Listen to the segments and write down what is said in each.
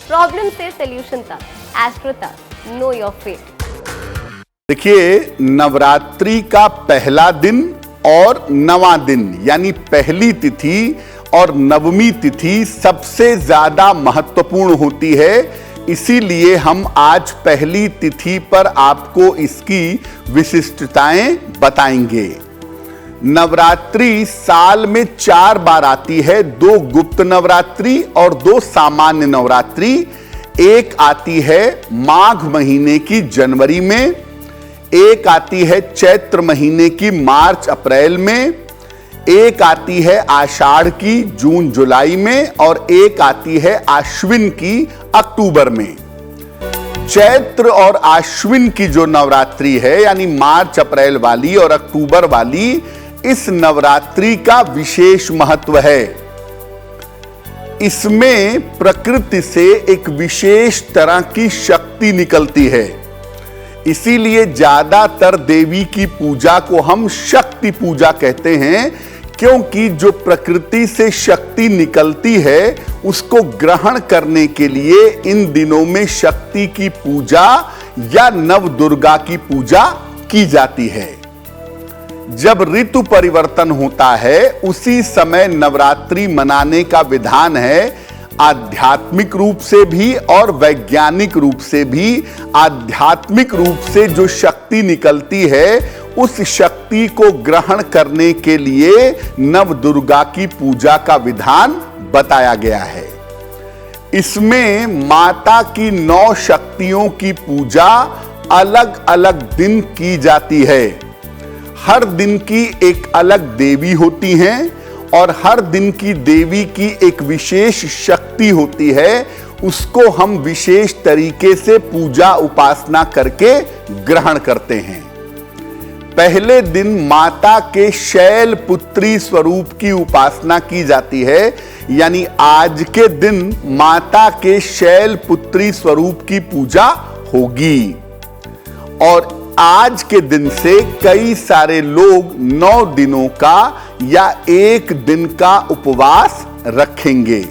Problem से solution तक, astro तक, नो योर फेट। देखिए, नवरात्रि का पहला दिन और नवां दिन यानी पहली तिथि और नवमी तिथि सबसे ज्यादा महत्वपूर्ण होती है। इसीलिए हम आज पहली तिथि पर आपको इसकी विशिष्टताएं बताएंगे। नवरात्रि साल में 4 बार आती है, 2 गुप्त नवरात्रि और 2 सामान्य नवरात्रि। एक आती है माघ महीने की जनवरी में, एक आती है चैत्र महीने की मार्च अप्रैल में, एक आती है आषाढ़ की जून जुलाई में और एक आती है आश्विन की अक्टूबर में। चैत्र और आश्विन की जो नवरात्रि है यानी मार्च अप्रैल वाली और अक्टूबर वाली, इस नवरात्रि का विशेष महत्व है। इसमें प्रकृति से एक विशेष तरह की शक्ति निकलती है। इसीलिए ज्यादातर देवी की पूजा को हम शक्ति पूजा कहते हैं, क्योंकि जो प्रकृति से शक्ति निकलती है उसको ग्रहण करने के लिए इन दिनों में शक्ति की पूजा या नव दुर्गा की पूजा की जाती है। जब ऋतु परिवर्तन होता है उसी समय नवरात्रि मनाने का विधान है। आध्यात्मिक रूप से भी और वैज्ञानिक रूप से भी। आध्यात्मिक रूप से जो शक्ति निकलती है उस शक्ति को ग्रहण करने के लिए नव दुर्गा की पूजा का विधान बताया गया है। इसमें माता की 9 शक्तियों की पूजा अलग अलग दिन की जाती है। हर दिन की एक अलग देवी होती हैं और हर दिन की देवी की एक विशेष शक्ति होती है। उसको हम विशेष तरीके से पूजा उपासना करके ग्रहण करते हैं। पहले दिन माता के शैल पुत्री स्वरूप की उपासना की जाती है, यानी आज के दिन माता के शैल पुत्री स्वरूप की पूजा होगी। और आज के दिन से कई सारे लोग 9 दिनों का या 1 दिन का उपवास रखेंगे।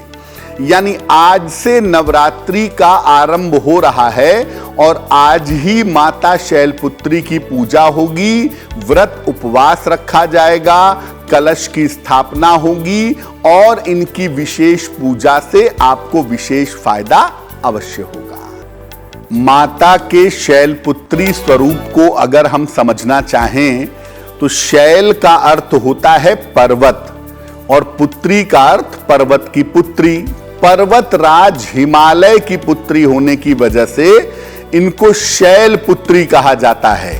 यानी आज से नवरात्रि का आरंभ हो रहा है और आज ही माता शैलपुत्री की पूजा होगी। व्रत उपवास रखा जाएगा, कलश की स्थापना होगी और इनकी विशेष पूजा से आपको विशेष फायदा अवश्य होगा। माता के शैलपुत्री स्वरूप को अगर हम समझना चाहें तो शैल का अर्थ होता है पर्वत और पुत्री का अर्थ पर्वत की पुत्री। पर्वतराज हिमालय की पुत्री होने की वजह से इनको शैल पुत्री कहा जाता है।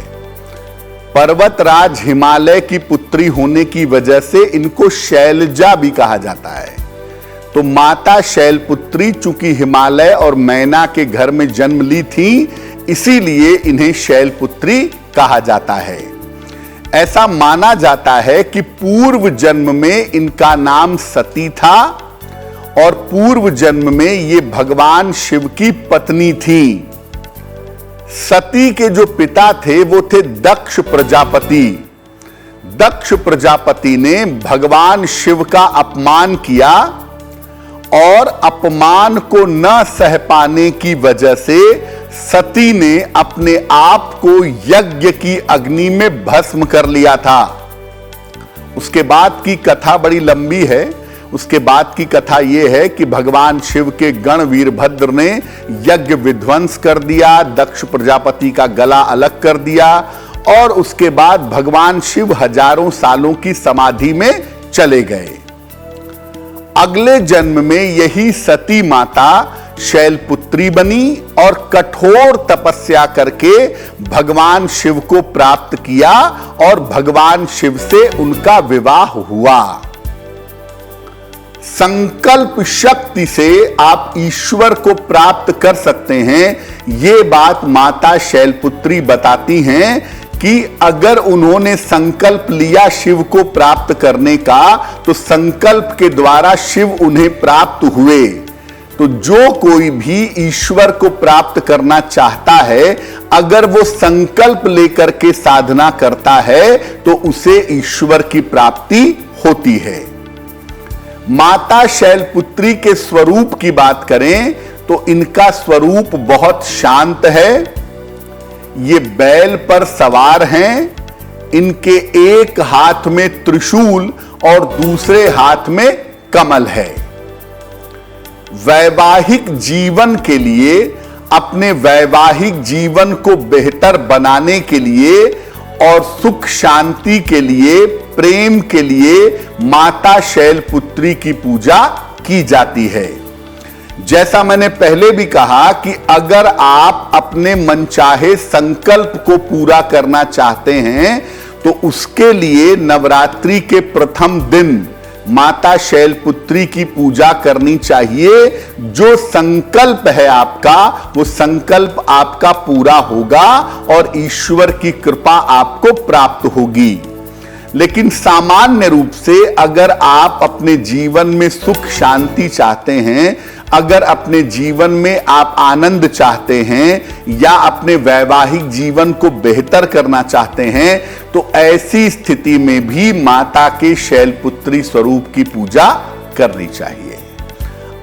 पर्वतराज हिमालय की पुत्री होने की वजह से इनको शैलजा भी कहा जाता है। तो माता शैलपुत्री चूंकि हिमालय और मैना के घर में जन्म ली थी, इसीलिए इन्हें शैलपुत्री कहा जाता है। ऐसा माना जाता है कि पूर्व जन्म में इनका नाम सती था और पूर्व जन्म में ये भगवान शिव की पत्नी थी। सती के जो पिता थे वो थे दक्ष प्रजापति। दक्ष प्रजापति ने भगवान शिव का अपमान किया और अपमान को न सह पाने की वजह से सती ने अपने आप को यज्ञ की अग्नि में भस्म कर लिया था। उसके बाद की कथा बड़ी लंबी है। उसके बाद की कथा यह है कि भगवान शिव के गण वीरभद्र ने यज्ञ विध्वंस कर दिया, दक्ष प्रजापति का गला अलग कर दिया और उसके बाद भगवान शिव हजारों सालों की समाधि में चले गए। अगले जन्म में यही सती माता शैलपुत्री बनी और कठोर तपस्या करके भगवान शिव को प्राप्त किया और भगवान शिव से उनका विवाह हुआ। संकल्प शक्ति से आप ईश्वर को प्राप्त कर सकते हैं, ये बात माता शैलपुत्री बताती हैं कि अगर उन्होंने संकल्प लिया शिव को प्राप्त करने का तो संकल्प के द्वारा शिव उन्हें प्राप्त हुए। तो जो कोई भी ईश्वर को प्राप्त करना चाहता है, अगर वो संकल्प लेकर के साधना करता है तो उसे ईश्वर की प्राप्ति होती है। माता शैलपुत्री के स्वरूप की बात करें तो इनका स्वरूप बहुत शांत है। ये बैल पर सवार हैं। इनके एक हाथ में त्रिशूल और दूसरे हाथ में कमल है। वैवाहिक जीवन के लिए, अपने वैवाहिक जीवन को बेहतर बनाने के लिए और सुख शांति के लिए, प्रेम के लिए माता शैलपुत्री की पूजा की जाती है। जैसा मैंने पहले भी कहा कि अगर आप अपने मनचाहे संकल्प को पूरा करना चाहते हैं तो उसके लिए नवरात्रि के प्रथम दिन माता शैलपुत्री की पूजा करनी चाहिए। जो संकल्प है आपका, वो संकल्प आपका पूरा होगा और ईश्वर की कृपा आपको प्राप्त होगी। लेकिन सामान्य रूप से अगर आप अपने जीवन में सुख शांति चाहते हैं, अगर अपने जीवन में आप आनंद चाहते हैं या अपने वैवाहिक जीवन को बेहतर करना चाहते हैं, तो ऐसी स्थिति में भी माता के शैलपुत्री स्वरूप की पूजा करनी चाहिए।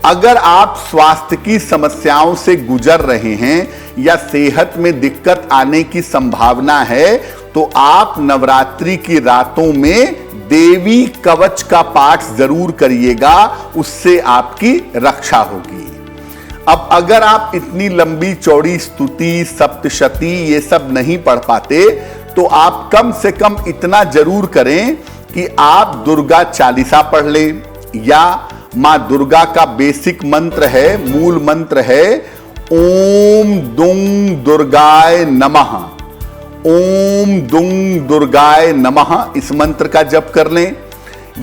अगर आप स्वास्थ्य की समस्याओं से गुजर रहे हैं या सेहत में दिक्कत आने की संभावना है, तो आप नवरात्रि की रातों में देवी कवच का पाठ जरूर करिएगा, उससे आपकी रक्षा होगी। अब अगर आप इतनी लंबी चौड़ी स्तुति, सप्तशती ये सब नहीं पढ़ पाते, तो आप कम से कम इतना जरूर करें कि आप दुर्गा चालीसा पढ़ लें, या मां दुर्गा का बेसिक मंत्र है, मूल मंत्र है ओम दुंग दुर्गाय नमः, ओम दुंग दुर्गाय नमः, इस मंत्र का जप कर लें।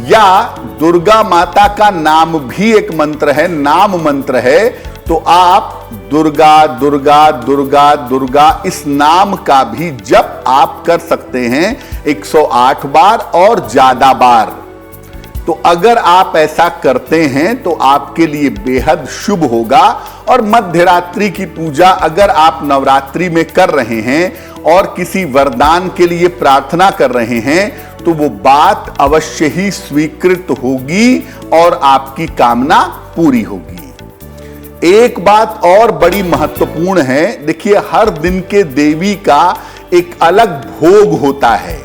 या दुर्गा माता का नाम भी एक मंत्र है, नाम मंत्र है, तो आप दुर्गा दुर्गा दुर्गा दुर्गा इस नाम का भी जप आप कर सकते हैं 108 बार और ज्यादा बार। तो अगर आप ऐसा करते हैं तो आपके लिए बेहद शुभ होगा। और मध्यरात्रि की पूजा अगर आप नवरात्रि में कर रहे हैं और किसी वरदान के लिए प्रार्थना कर रहे हैं, तो वो बात अवश्य ही स्वीकृत होगी और आपकी कामना पूरी होगी। एक बात और बड़ी महत्वपूर्ण है, देखिए हर दिन के देवी का एक अलग भोग होता है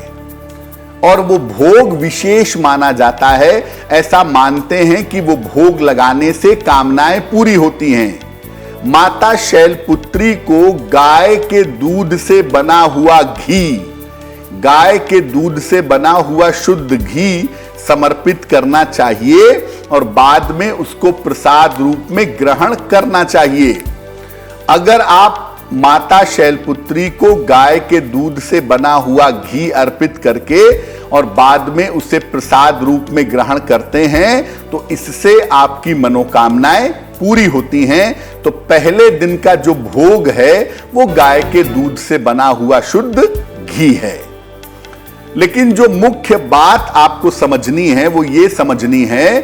और वो भोग विशेष माना जाता है। ऐसा मानते हैं कि वो भोग लगाने से कामनाएं पूरी होती हैं। माता शैलपुत्री को गाय के दूध से बना हुआ घी, गाय के दूध से बना हुआ शुद्ध घी समर्पित करना चाहिए और बाद में उसको प्रसाद रूप में ग्रहण करना चाहिए। अगर आप माता शैलपुत्री को गाय के दूध से बना हुआ घी अर्पित करके और बाद में उसे प्रसाद रूप में ग्रहण करते हैं, तो इससे आपकी मनोकामनाएं पूरी होती हैं। तो पहले दिन का जो भोग है वो गाय के दूध से बना हुआ शुद्ध घी है। लेकिन जो मुख्य बात आपको समझनी है वो ये समझनी है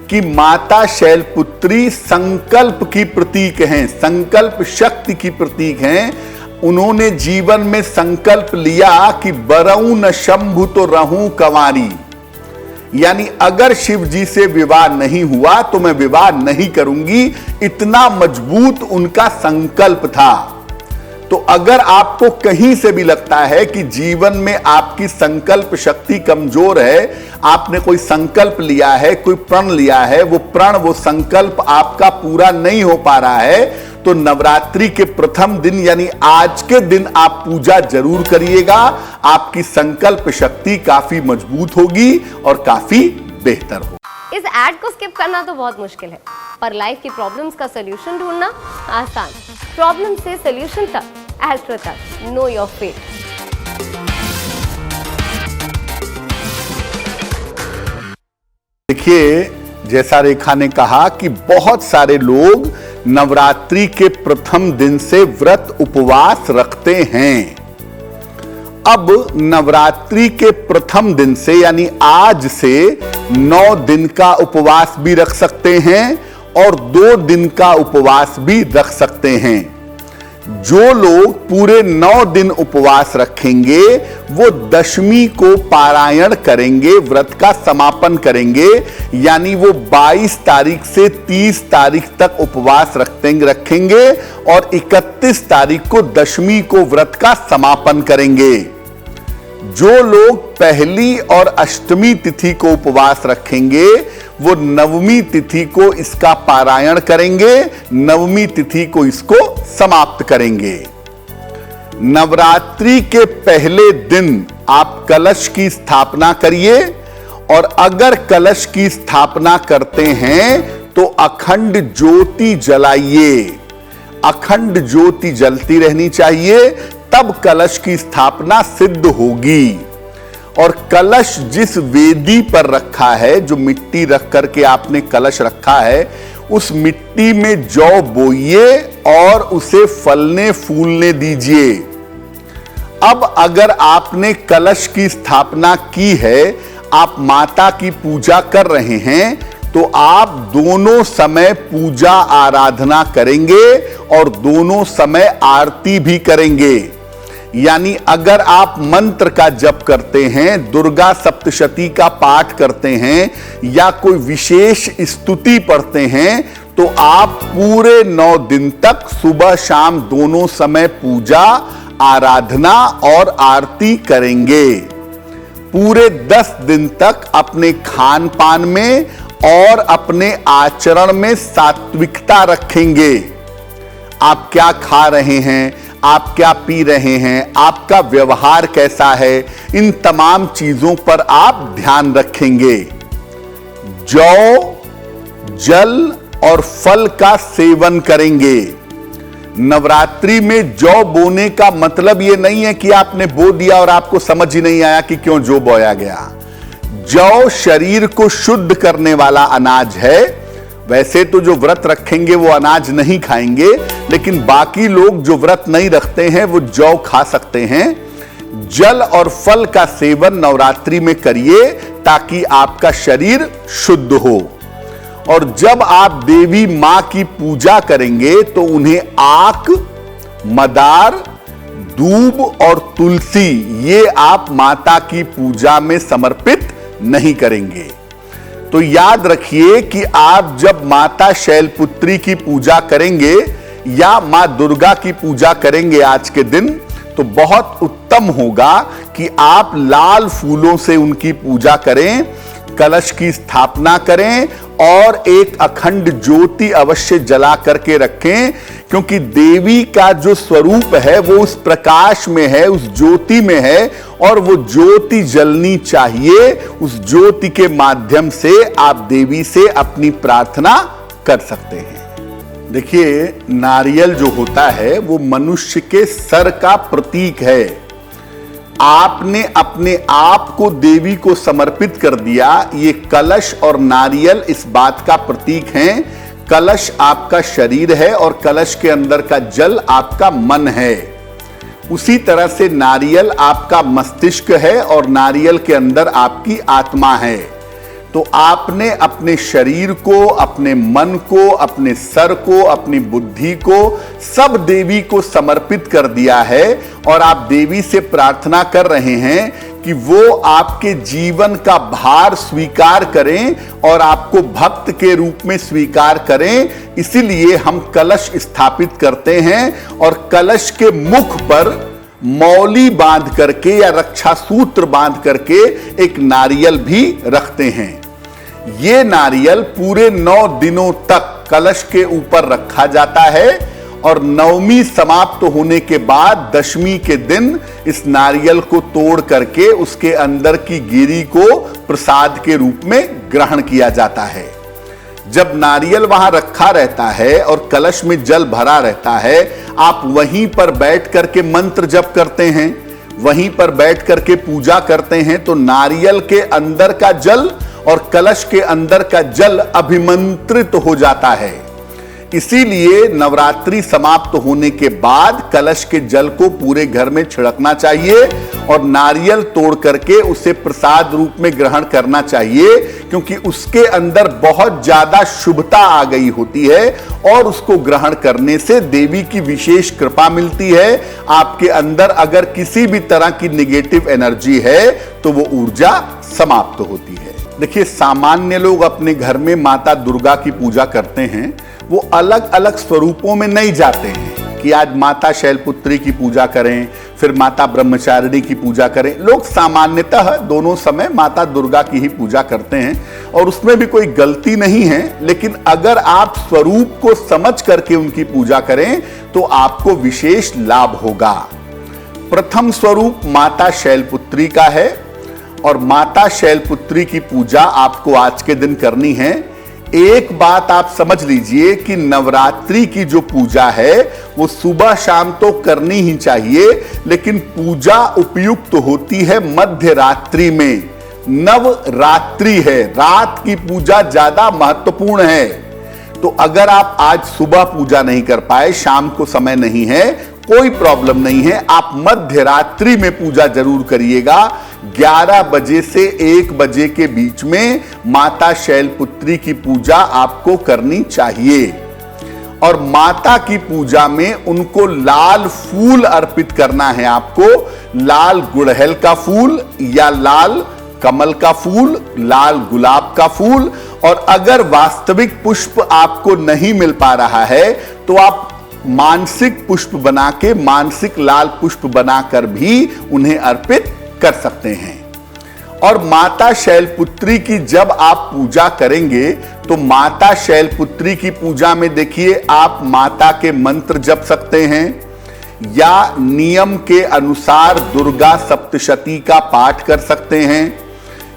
कि माता शैलपुत्री संकल्प की प्रतीक हैं, संकल्प शक्ति की प्रतीक हैं। उन्होंने जीवन में संकल्प लिया कि बरऊं न शंभु तो रहूं कंवारी, यानी अगर शिव जी से विवाह नहीं हुआ तो मैं विवाह नहीं करूंगी, इतना मजबूत उनका संकल्प था। तो अगर आपको कहीं से भी लगता है कि जीवन में आपकी संकल्प शक्ति कमजोर है, आपने कोई संकल्प लिया है, कोई प्रण लिया है, वो प्रण वो संकल्प आपका पूरा नहीं हो पा रहा है, तो नवरात्रि के प्रथम दिन यानी आज के दिन आप पूजा जरूर करिएगा। आपकी संकल्प शक्ति काफी मजबूत होगी और काफी बेहतर होगी। इस एड को स्किप करना तो बहुत मुश्किल है, पर लाइफ की प्रॉब्लम्स का सलूशन ढूंढना आसान। प्रॉब्लम से सलूशन तक, एस्ट्रो तक, नो योर फेट। देखिए, जैसा रेखा ने कहा कि बहुत सारे लोग नवरात्रि के प्रथम दिन से व्रत उपवास रखते हैं। अब नवरात्रि के प्रथम दिन से यानी आज से 9 दिन का उपवास भी रख सकते हैं और 2 दिन का उपवास भी रख सकते हैं। जो लोग पूरे 9 दिन उपवास रखेंगे वो दशमी को पारायण करेंगे, व्रत का समापन करेंगे, यानी वो 22 तारीख से 30 तारीख तक उपवास रखेंगे और 31 तारीख को दशमी को व्रत का समापन करेंगे। जो लोग पहली और अष्टमी तिथि को उपवास रखेंगे वो नवमी तिथि को इसका पारायण करेंगे, नवमी तिथि को इसको समाप्त करेंगे। नवरात्रि के पहले दिन आप कलश की स्थापना करिए और अगर कलश की स्थापना करते हैं तो अखंड ज्योति जलाइए। अखंड ज्योति जलती रहनी चाहिए, तब कलश की स्थापना सिद्ध होगी। और कलश जिस वेदी पर रखा है, जो मिट्टी रख करके आपने कलश रखा है, उस मिट्टी में जौ बोइए और उसे फलने फूलने दीजिए। अब अगर आपने कलश की स्थापना की है, आप माता की पूजा कर रहे हैं, तो आप दोनों समय पूजा आराधना करेंगे और दोनों समय आरती भी करेंगे। यानी अगर आप मंत्र का जप करते हैं, दुर्गा सप्तशती का पाठ करते हैं या कोई विशेष स्तुति पढ़ते हैं, तो आप पूरे 9 दिन तक सुबह शाम दोनों समय पूजा आराधना और आरती करेंगे। पूरे 10 दिन तक अपने खान पान में और अपने आचरण में सात्विकता रखेंगे। आप क्या खा रहे हैं, आप क्या पी रहे हैं, आपका व्यवहार कैसा है, इन तमाम चीजों पर आप ध्यान रखेंगे। जौ, जल और फल का सेवन करेंगे। नवरात्रि में जौ बोने का मतलब यह नहीं है कि आपने बो दिया और आपको समझ ही नहीं आया कि क्यों जौ बोया गया। जौ शरीर को शुद्ध करने वाला अनाज है। वैसे तो जो व्रत रखेंगे वो अनाज नहीं खाएंगे, लेकिन बाकी लोग जो व्रत नहीं रखते हैं वो जौ खा सकते हैं। जल और फल का सेवन नवरात्रि में करिए ताकि आपका शरीर शुद्ध हो। और जब आप देवी मां की पूजा करेंगे तो उन्हें आक, मदार, दूब और तुलसी ये आप माता की पूजा में समर्पित नहीं करेंगे। तो याद रखिए कि आप जब माता शैलपुत्री की पूजा करेंगे या मां दुर्गा की पूजा करेंगे आज के दिन, तो बहुत उत्तम होगा कि आप लाल फूलों से उनकी पूजा करें, कलश की स्थापना करें और एक अखंड ज्योति अवश्य जला करके रखें, क्योंकि देवी का जो स्वरूप है वो उस प्रकाश में है, उस ज्योति में है और वो ज्योति जलनी चाहिए। उस ज्योति के माध्यम से आप देवी से अपनी प्रार्थना कर सकते हैं। देखिए, नारियल जो होता है वो मनुष्य के सर का प्रतीक है। आपने अपने आप को देवी को समर्पित कर दिया। ये कलश और नारियल इस बात का प्रतीक हैं। कलश आपका शरीर है और कलश के अंदर का जल आपका मन है। उसी तरह से नारियल आपका मस्तिष्क है और नारियल के अंदर आपकी आत्मा है। तो आपने अपने शरीर को, अपने मन को, अपने सर को, अपनी बुद्धि को सब देवी को समर्पित कर दिया है और आप देवी से प्रार्थना कर रहे हैं कि वो आपके जीवन का भार स्वीकार करें और आपको भक्त के रूप में स्वीकार करें। इसीलिए हम कलश स्थापित करते हैं और कलश के मुख पर मौली बांध करके या रक्षा सूत्र बांध करके एक नारियल भी रखते हैं। ये नारियल पूरे 9 दिनों तक कलश के ऊपर रखा जाता है और नवमी समाप्त होने के बाद दशमी के दिन इस नारियल को तोड़ करके उसके अंदर की गिरी को प्रसाद के रूप में ग्रहण किया जाता है। जब नारियल वहां रखा रहता है और कलश में जल भरा रहता है, आप वहीं पर बैठ करके मंत्र जप करते हैं, वहीं पर बैठ करके पूजा करते हैं, तो नारियल के अंदर का जल और कलश के अंदर का जल अभिमंत्रित हो जाता है। इसीलिए नवरात्रि समाप्त होने के बाद कलश के जल को पूरे घर में छिड़कना चाहिए और नारियल तोड़ करके उसे प्रसाद रूप में ग्रहण करना चाहिए, क्योंकि उसके अंदर बहुत ज्यादा शुभता आ गई होती है और उसको ग्रहण करने से देवी की विशेष कृपा मिलती है। आपके अंदर अगर किसी भी तरह की नेगेटिव एनर्जी है तो वो ऊर्जा समाप्त होती है। देखिए, सामान्य लोग अपने घर में माता दुर्गा की पूजा करते हैं, वो अलग अलग स्वरूपों में नहीं जाते हैं कि आज माता शैलपुत्री की पूजा करें, फिर माता ब्रह्मचारिणी की पूजा करें। लोग सामान्यतः दोनों समय माता दुर्गा की ही पूजा करते हैं और उसमें भी कोई गलती नहीं है, लेकिन अगर आप स्वरूप को समझ करके उनकी पूजा करें तो आपको विशेष लाभ होगा। प्रथम स्वरूप माता शैलपुत्री का है और माता शैलपुत्री की पूजा आपको आज के दिन करनी है। एक बात आप समझ लीजिए कि नवरात्रि की जो पूजा है वो सुबह शाम तो करनी ही चाहिए, लेकिन पूजा उपयुक्त होती है मध्य रात्रि में। नवरात्रि है, रात की पूजा ज्यादा महत्वपूर्ण है। तो अगर आप आज सुबह पूजा नहीं कर पाए, शाम को समय नहीं है, कोई प्रॉब्लम नहीं है, आप मध्य रात्रि में पूजा जरूर करिएगा। 11 बजे से 1 बजे के बीच में माता शैलपुत्री की पूजा आपको करनी चाहिए और माता की पूजा में उनको लाल फूल अर्पित करना है। आपको लाल गुड़हल का फूल या लाल कमल का फूल, लाल गुलाब का फूल, और अगर वास्तविक पुष्प आपको नहीं मिल पा रहा है तो आप मानसिक पुष्प बना के, मानसिक लाल पुष्प बनाकर भी उन्हें अर्पित कर सकते हैं। और माता शैलपुत्री की जब आप पूजा करेंगे तो माता शैलपुत्री की पूजा में देखिए, आप माता के मंत्र जप सकते हैं या नियम के अनुसार दुर्गा सप्तशती का पाठ कर सकते हैं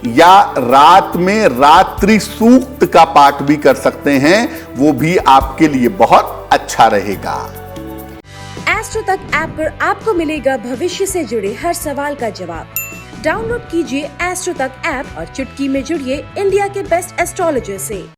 या रात में रात्रि सूक्त का पाठ भी कर सकते हैं, वो भी आपके लिए बहुत अच्छा रहेगा। एस्ट्रो तक ऐप पर आपको मिलेगा भविष्य से जुड़े हर सवाल का जवाब। डाउनलोड कीजिए एस्ट्रो तक ऐप और चुटकी में जुड़िए इंडिया के बेस्ट एस्ट्रोलॉजर से।